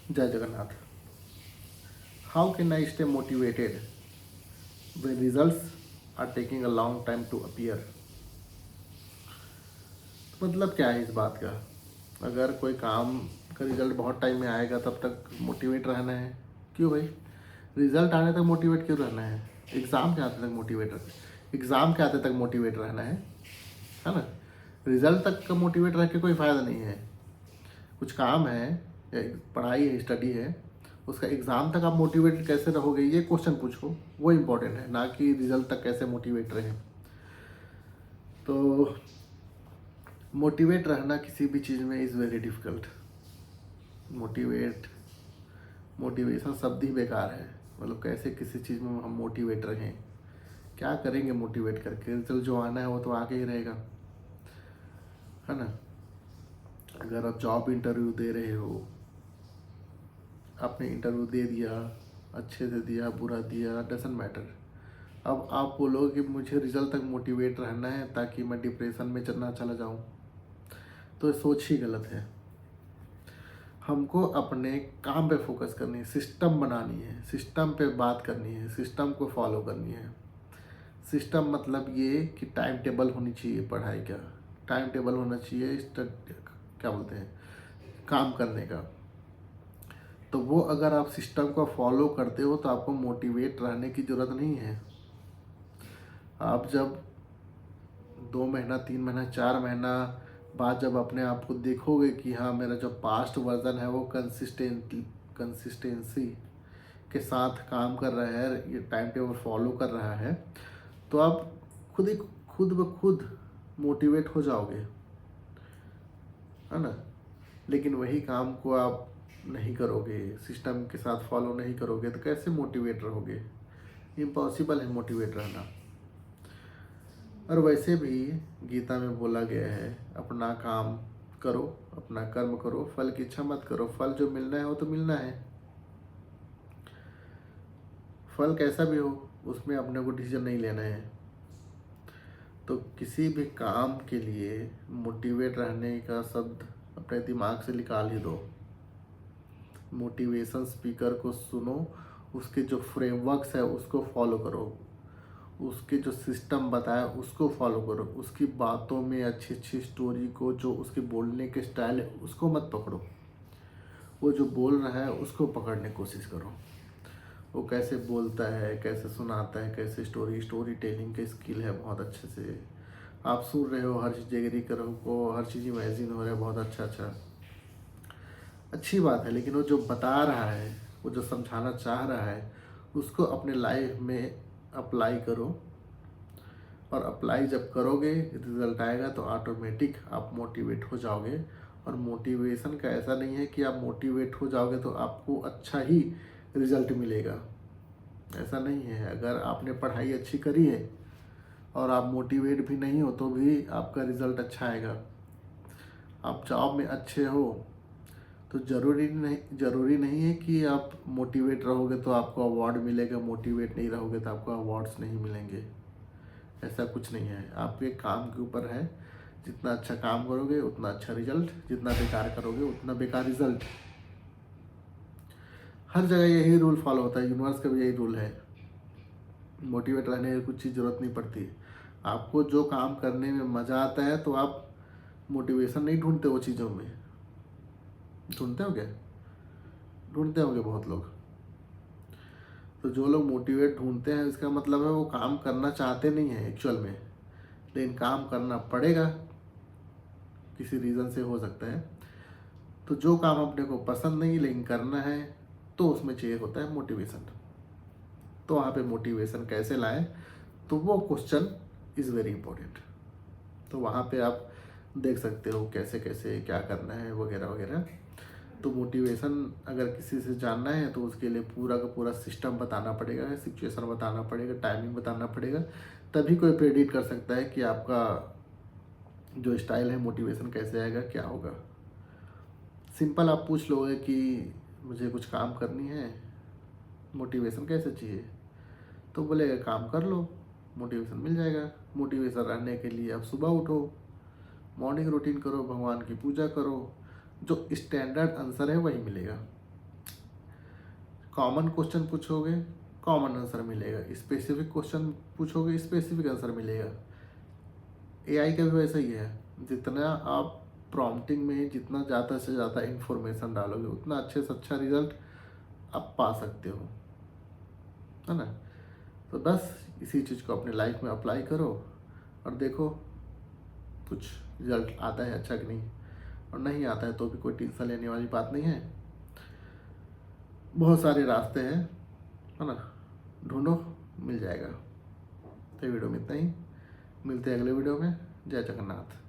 जय Jagannath. How can I stay motivated when results are taking a long time to appear? मतलब क्या है इस बात का? अगर कोई काम का रिजल्ट बहुत टाइम में आएगा तब तक मोटिवेट रहना है? क्यों भाई? रिजल्ट आने तक मोटिवेट क्यों रहना है? एग्ज़ाम के आते तक मोटिवेट रहना है ना? रिजल्ट तक का मोटिवेट रह के कोई फ़ायदा नहीं है। कुछ काम है या पढ़ाई है, स्टडी है, उसका एग्ज़ाम तक आप मोटिवेटेड कैसे रहोगे, ये क्वेश्चन पूछो। वो इम्पोर्टेंट है, ना कि रिजल्ट तक कैसे मोटिवेट रहे। तो मोटिवेट रहना किसी भी चीज़ में इज़ वेरी डिफ़िकल्ट। मोटिवेशन शब्द ही बेकार है। मतलब कैसे किसी चीज़ में हम मोटिवेट रहें? क्या करेंगे मोटिवेट करके? रिजल्ट जो आना है वो तो आके ही रहेगा, है ना? अगर आप जॉब इंटरव्यू दे रहे हो, आपने इंटरव्यू दे दिया, अच्छे से दिया, बुरा दिया, डजंट मैटर। अब आप बोलोगे कि मुझे रिजल्ट तक मोटिवेट रहना है ताकि मैं डिप्रेशन में ना चला जाऊं, तो सोच ही गलत है। हमको अपने काम पे फोकस करनी है, सिस्टम बनानी है, सिस्टम पे बात करनी है, सिस्टम को फॉलो करनी है। सिस्टम मतलब ये कि टाइम टेबल होनी चाहिए पढ़ाई का, टाइम टेबल होना चाहिए क्या बोलते हैं, काम करने का। तो वो अगर आप सिस्टम को फॉलो करते हो तो आपको मोटिवेट रहने की ज़रूरत नहीं है। आप जब 2 महीना, 3 महीना, 4 महीना बाद जब अपने आप को देखोगे कि हाँ मेरा जो पास्ट वर्जन है वो कंसिस्टेंसी के साथ काम कर रहा है, ये टाइम टेबल फॉलो कर रहा है, तो आप खुद ब खुद मोटिवेट हो जाओगे, है ना? लेकिन वही काम को आप नहीं करोगे, सिस्टम के साथ फॉलो नहीं करोगे, तो कैसे मोटिवेट रहोगे? इम्पॉसिबल है मोटिवेट रहना। और वैसे भी गीता में बोला गया है, अपना काम करो, अपना कर्म करो, फल की इच्छा मत करो। फल जो मिलना है वो तो मिलना है, फल कैसा भी हो उसमें अपने को डिसीजन नहीं लेना है। तो किसी भी काम के लिए मोटिवेट रहने का शब्द अपने दिमाग से निकाल ही दो। मोटिवेशन स्पीकर को सुनो, उसके जो फ्रेमवर्क्स है उसको फॉलो करो, उसके जो सिस्टम बताया उसको फॉलो करो, उसकी बातों में अच्छी अच्छी स्टोरी को, जो उसके बोलने के स्टाइल है उसको मत पकड़ो, वो जो बोल रहा है उसको पकड़ने की कोशिश करो। वो कैसे बोलता है, कैसे सुनाता है, कैसे स्टोरी टेलिंग के स्किल है बहुत अच्छे से। आप सुन रहे हो, हर चीज़ एग्री करो को, हर चीज़ इमेजिन हो रहा है, बहुत अच्छा अच्छी बात है। लेकिन वो जो बता रहा है, वो जो समझाना चाह रहा है, उसको अपने लाइफ में अप्लाई करो। और अप्लाई जब करोगे, रिजल्ट आएगा तो ऑटोमेटिक आप मोटिवेट हो जाओगे। और मोटिवेशन का ऐसा नहीं है कि आप मोटिवेट हो जाओगे तो आपको अच्छा ही रिजल्ट मिलेगा, ऐसा नहीं है। अगर आपने पढ़ाई अच्छी करी है और आप मोटिवेट भी नहीं हो तो भी आपका रिजल्ट अच्छा आएगा। आप जॉब में अच्छे हो तो ज़रूरी नहीं है कि आप मोटिवेट रहोगे तो आपको अवार्ड मिलेगा, मोटिवेट नहीं रहोगे तो आपको अवार्ड्स नहीं मिलेंगे। ऐसा कुछ नहीं है, आपके काम के ऊपर है। जितना अच्छा काम करोगे उतना अच्छा रिजल्ट, जितना बेकार करोगे उतना बेकार रिजल्ट। हर जगह यही रूल फॉलो होता है, यूनिवर्स का भी यही रूल है। मोटिवेट रहने की कुछ चीज़ ज़रूरत नहीं पड़ती। आपको जो काम करने में मज़ा आता है तो आप मोटिवेशन नहीं ढूंढते वो चीज़ों में। ढूंढते हो क्या? ढूंढते होंगे बहुत लोग। तो जो लोग मोटिवेट ढूंढते हैं इसका मतलब है वो काम करना चाहते नहीं हैं एक्चुअल में, लेकिन काम करना पड़ेगा, किसी रीज़न से हो सकता है। तो जो काम अपने को पसंद नहीं लेकिन करना है, तो उसमें चाहिए होता है मोटिवेशन। तो वहाँ पे मोटिवेशन कैसे लाएं, तो वो क्वेश्चन इज़ वेरी इंपॉर्टेंट। तो वहाँ पे आप देख सकते हो कैसे कैसे क्या करना है वगैरह वगैरह। तो मोटिवेशन अगर किसी से जानना है तो उसके लिए पूरा का पूरा सिस्टम बताना पड़ेगा, सिचुएशन बताना पड़ेगा, टाइमिंग बताना पड़ेगा, तभी कोई प्रेडिक्ट कर सकता है कि आपका जो स्टाइल है मोटिवेशन कैसे आएगा, क्या होगा। सिंपल आप पूछ लोगे कि मुझे कुछ काम करनी है, मोटिवेशन कैसे चाहिए, तो बोलेगा काम कर लो, मोटिवेशन मिल जाएगा। मोटिवेशन रहने के लिए आप सुबह उठो, मॉर्निंग रूटीन करो, भगवान की पूजा करो, जो स्टैंडर्ड आंसर है वही मिलेगा। कॉमन क्वेश्चन पूछोगे कॉमन आंसर मिलेगा, स्पेसिफिक क्वेश्चन पूछोगे स्पेसिफिक आंसर मिलेगा। एआई का भी वैसा ही है, जितना आप प्रॉम्प्टिंग में जितना ज़्यादा से ज़्यादा इंफॉर्मेशन डालोगे उतना अच्छे से अच्छा रिजल्ट आप पा सकते हो, है ना। तो बस इसी चीज़ को अपनी लाइफ में अप्लाई करो और देखो कुछ रिजल्ट आता है अच्छा कि नहीं, और नहीं आता है तो भी कोई टेंशन लेने वाली बात नहीं है, बहुत सारे रास्ते हैं, है ना, ढूंढो मिल जाएगा। तो वीडियो में इतना ही, मिलते हैं अगले वीडियो में। जय जगन्नाथ।